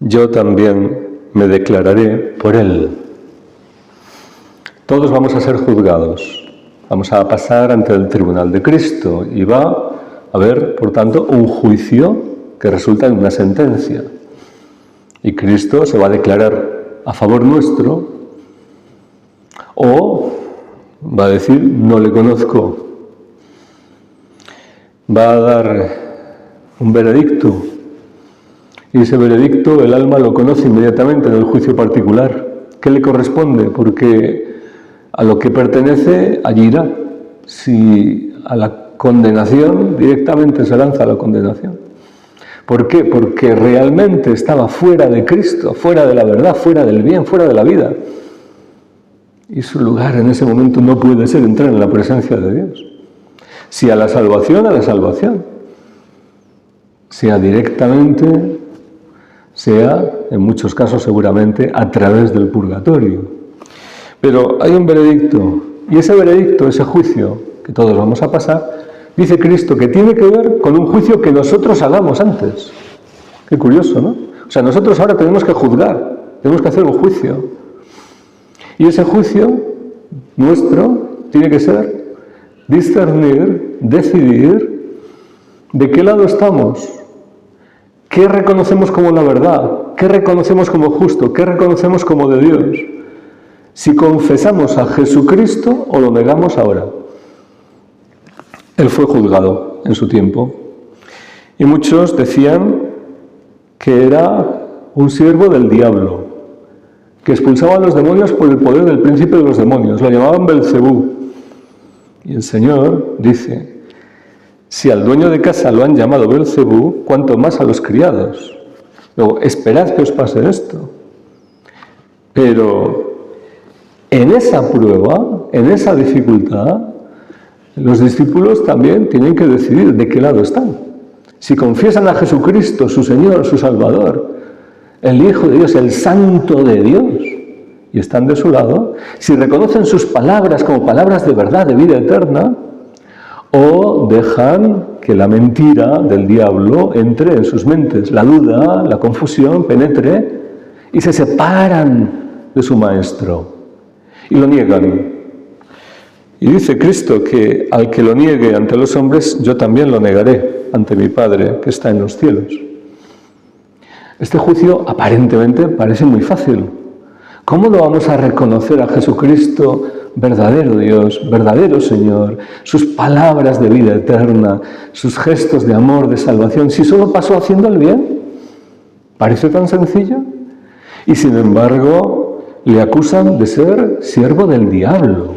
yo también me declararé por él. Todos vamos a ser juzgados, vamos a pasar ante el tribunal de Cristo y va a haber, por tanto, un juicio que resulta en una sentencia. Y Cristo se va a declarar a favor nuestro o va a decir, no le conozco. Va a dar un veredicto y ese veredicto el alma lo conoce inmediatamente en el juicio particular. ¿Qué le corresponde? Porque a lo que pertenece, allí irá. Si a la condenación, directamente se lanza a la condenación. ¿Por qué? Porque realmente estaba fuera de Cristo, fuera de la verdad, fuera del bien, fuera de la vida. Y su lugar en ese momento no puede ser entrar en la presencia de Dios. Si a la salvación, a la salvación. Sea directamente, sea, en muchos casos seguramente, a través del purgatorio. Pero hay un veredicto, y ese veredicto, ese juicio que todos vamos a pasar, dice Cristo que tiene que ver con un juicio que nosotros hagamos antes. Qué curioso, ¿no? O sea, nosotros ahora tenemos que juzgar, tenemos que hacer un juicio. Y ese juicio nuestro tiene que ser discernir, decidir de qué lado estamos, qué reconocemos como la verdad, qué reconocemos como justo, qué reconocemos como de Dios. Si confesamos a Jesucristo o lo negamos ahora. Él fue juzgado en su tiempo y muchos decían que era un siervo del diablo, que expulsaba a los demonios por el poder del príncipe de los demonios, lo llamaban Belcebú. Y el Señor dice, si al dueño de casa lo han llamado Belcebú, cuánto más a los criados. Luego, esperad que os pase esto. Pero en esa prueba, en esa dificultad, los discípulos también tienen que decidir de qué lado están. Si confiesan a Jesucristo, su Señor, su Salvador, el Hijo de Dios, el Santo de Dios, y están de su lado, si reconocen sus palabras como palabras de verdad, de vida eterna, o dejan que la mentira del diablo entre en sus mentes, la duda, la confusión penetre y se separan de su Maestro y lo niegan. Y dice Cristo que al que lo niegue ante los hombres, yo también lo negaré ante mi Padre que está en los cielos. Este juicio aparentemente parece muy fácil. ¿Cómo no vamos a reconocer a Jesucristo, verdadero Dios, verdadero Señor, sus palabras de vida eterna, sus gestos de amor, de salvación, si solo pasó haciendo el bien? ¿Parece tan sencillo? Y sin embargo, le acusan de ser siervo del diablo.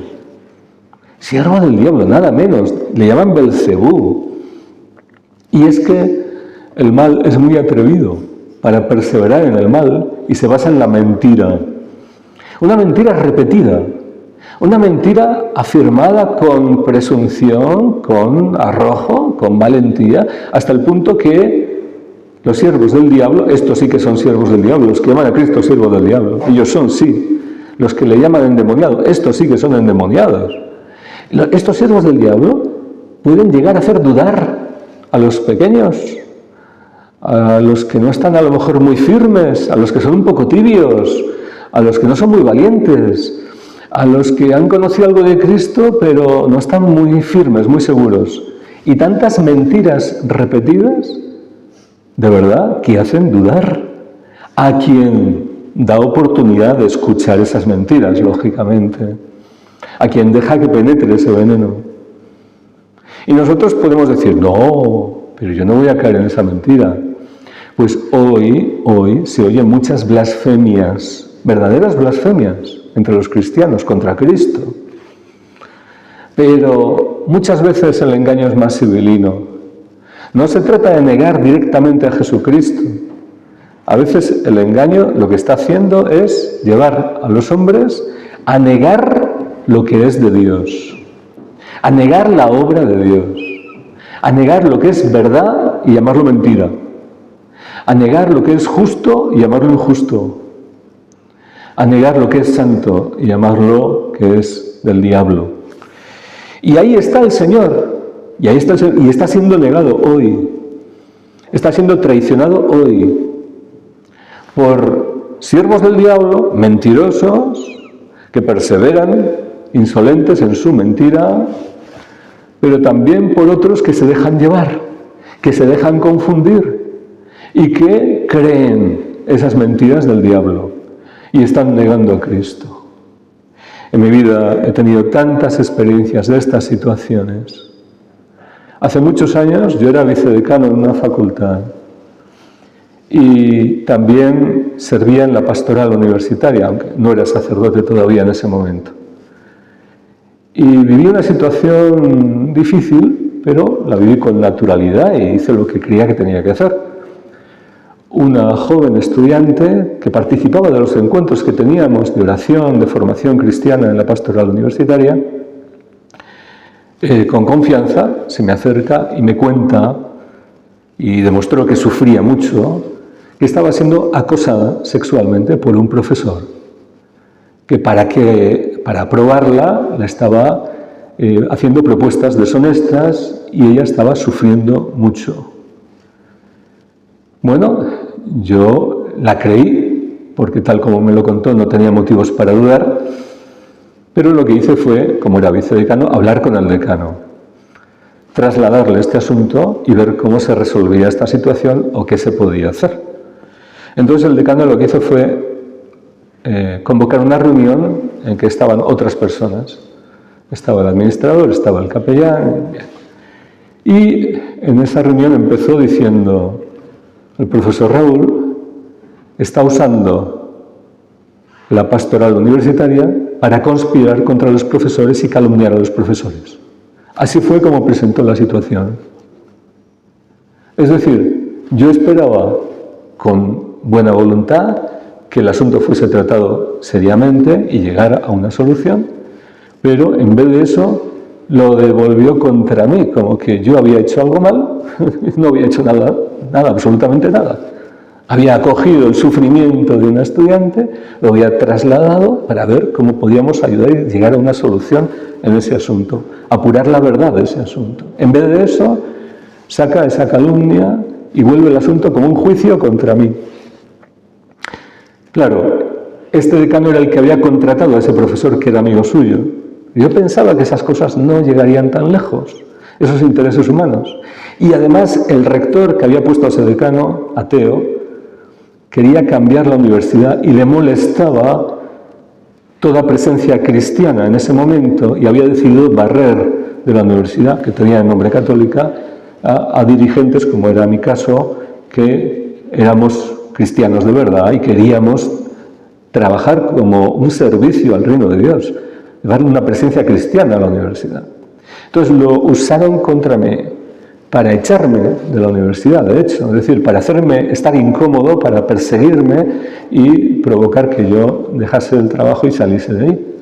Siervo del diablo, nada menos. Le llaman Belcebú. Y es que el mal es muy atrevido para perseverar en el mal y se basa en la mentira. Una mentira repetida, una mentira afirmada con presunción, con arrojo, con valentía, hasta el punto que los siervos del diablo, estos sí que son siervos del diablo, los que llaman a Cristo siervos del diablo, ellos son sí, los que le llaman endemoniado, estos sí que son endemoniados. Estos siervos del diablo pueden llegar a hacer dudar a los pequeños, a los que no están a lo mejor muy firmes, a los que son un poco tibios, a los que no son muy valientes, a los que han conocido algo de Cristo pero no están muy firmes, muy seguros. Y tantas mentiras repetidas, de verdad, que hacen dudar a quien da oportunidad de escuchar esas mentiras, lógicamente, a quien deja que penetre ese veneno. Y nosotros podemos decir, no, pero yo no voy a caer en esa mentira. Pues hoy se oyen muchas blasfemias, verdaderas blasfemias entre los cristianos contra Cristo. Pero muchas veces el engaño es más civilino. No se trata de negar directamente a Jesucristo. A veces el engaño lo que está haciendo es llevar a los hombres a negar lo que es de Dios, a negar la obra de Dios, a negar lo que es verdad y llamarlo mentira, a negar lo que es justo y llamarlo injusto, a negar lo que es santo y llamarlo que es del diablo. Y ahí está el Señor, y está siendo negado hoy, está siendo traicionado hoy. por siervos del diablo, mentirosos, que perseveran, insolentes en su mentira, pero también por otros que se dejan llevar, que se dejan confundir y que creen esas mentiras del diablo y están negando a Cristo. En mi vida he tenido tantas experiencias de estas situaciones. Hace muchos años yo era vicedecano en una facultad y también servía en la pastoral universitaria, aunque no era sacerdote todavía en ese momento. Y viví una situación difícil, pero la viví con naturalidad e hice lo que creía que tenía que hacer. Una joven estudiante que participaba de los encuentros que teníamos de oración, de formación cristiana en la pastoral universitaria, con confianza se me acerca y me cuenta, y demostró que sufría mucho, que estaba siendo acosada sexualmente por un profesor, que para aprobarla la estaba haciendo propuestas deshonestas y ella estaba sufriendo mucho. Bueno, yo la creí, porque tal como me lo contó no tenía motivos para dudar, pero lo que hice fue, como era vicedecano, hablar con el decano, trasladarle este asunto y ver cómo se resolvía esta situación o qué se podía hacer. Entonces el decano lo que hizo fue convocar una reunión en que estaban otras personas. Estaba el administrador, estaba el capellán. Y en esa reunión empezó diciendo: el profesor Raúl está usando la pastoral universitaria para conspirar contra los profesores y calumniar a los profesores. Así fue como presentó la situación. Es decir, yo esperaba con buena voluntad que el asunto fuese tratado seriamente y llegara a una solución, pero en vez de eso lo devolvió contra mí, como que yo había hecho algo mal. No había hecho nada, absolutamente nada. Había acogido el sufrimiento de una estudiante, lo había trasladado para ver cómo podíamos ayudar y llegar a una solución en ese asunto, apurar la verdad de ese asunto. En vez de eso, saca esa calumnia y vuelve el asunto como un juicio contra mí. Claro, este decano era el que había contratado a ese profesor que era amigo suyo. Yo pensaba que esas cosas no llegarían tan lejos, esos intereses humanos. Y además el rector que había puesto a ese decano, ateo, quería cambiar la universidad y le molestaba toda presencia cristiana en ese momento y había decidido barrer de la universidad, que tenía el nombre católica, a dirigentes, como era mi caso, que éramos cristianos de verdad y queríamos trabajar como un servicio al reino de Dios, dar una presencia cristiana a la universidad. Entonces lo usaron contra mí para echarme de la universidad, de hecho, es decir, para hacerme estar incómodo, para perseguirme y provocar que yo dejase el trabajo y saliese de ahí.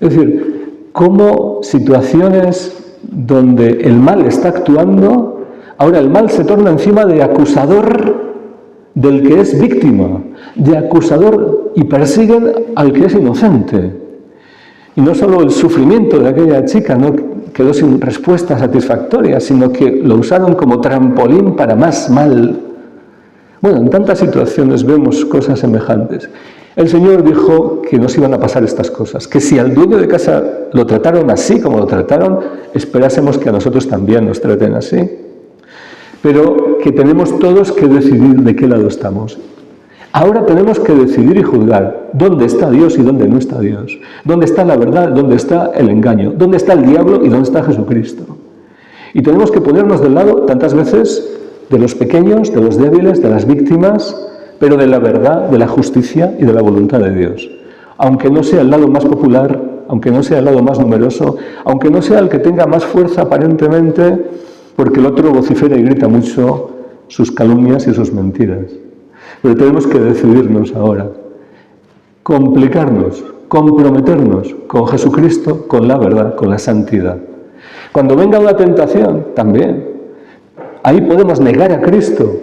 Es decir, cómo situaciones donde el mal está actuando, ahora el mal se torna encima de acusador del que es víctima, de acusador, y persiguen al que es inocente. Y no solo el sufrimiento de aquella chica no quedó sin respuesta satisfactoria, sino que lo usaron como trampolín para más mal. Bueno, en tantas situaciones vemos cosas semejantes. El Señor dijo que nos iban a pasar estas cosas, que si al dueño de casa lo trataron así como lo trataron, esperásemos que a nosotros también nos traten así. Pero que tenemos todos que decidir de qué lado estamos. Ahora tenemos que decidir y juzgar dónde está Dios y dónde no está Dios. Dónde está la verdad, dónde está el engaño. Dónde está el diablo y dónde está Jesucristo. Y tenemos que ponernos del lado, tantas veces, de los pequeños, de los débiles, de las víctimas, pero de la verdad, de la justicia y de la voluntad de Dios. Aunque no sea el lado más popular, aunque no sea el lado más numeroso, aunque no sea el que tenga más fuerza aparentemente, porque el otro vocifera y grita mucho sus calumnias y sus mentiras. Pero tenemos que decidirnos ahora, complicarnos, comprometernos con Jesucristo, con la verdad, con la santidad. Cuando venga una tentación, también, ahí podemos negar a Cristo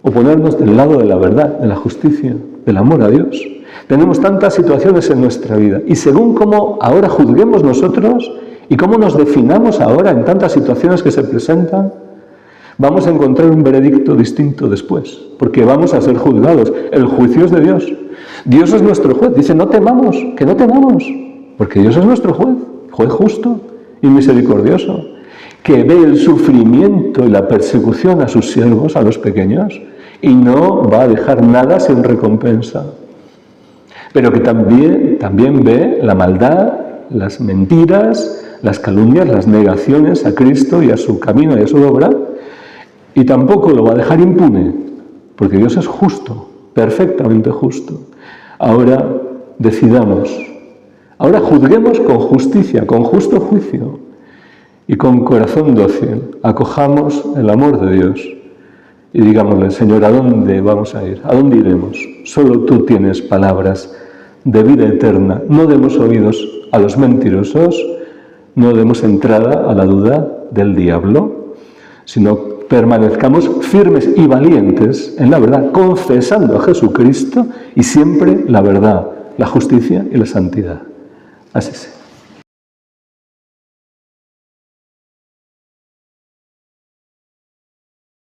o ponernos del lado de la verdad, de la justicia, del amor a Dios. Tenemos tantas situaciones en nuestra vida y según cómo ahora juzguemos nosotros y cómo nos definamos ahora en tantas situaciones que se presentan, Vamos a encontrar un veredicto distinto después, porque vamos a ser juzgados. El juicio es de Dios. Dios es nuestro juez. Dice, no temamos, que no temamos, porque Dios es nuestro juez, juez justo y misericordioso, que ve el sufrimiento y la persecución a sus siervos, a los pequeños, y no va a dejar nada sin recompensa. Pero que también ve la maldad, las mentiras, las calumnias, las negaciones a Cristo y a su camino y a su obra, y tampoco lo va a dejar impune, porque Dios es justo, perfectamente justo. Ahora decidamos, ahora juzguemos con justicia, con justo juicio y con corazón dócil. Acojamos el amor de Dios y digámosle, Señor, ¿a dónde vamos a ir? ¿A dónde iremos? Solo tú tienes palabras de vida eterna. No demos oídos a los mentirosos, no demos entrada a la duda del diablo, sino permanezcamos firmes y valientes en la verdad, confesando a Jesucristo y siempre la verdad, la justicia y la santidad. Así sea.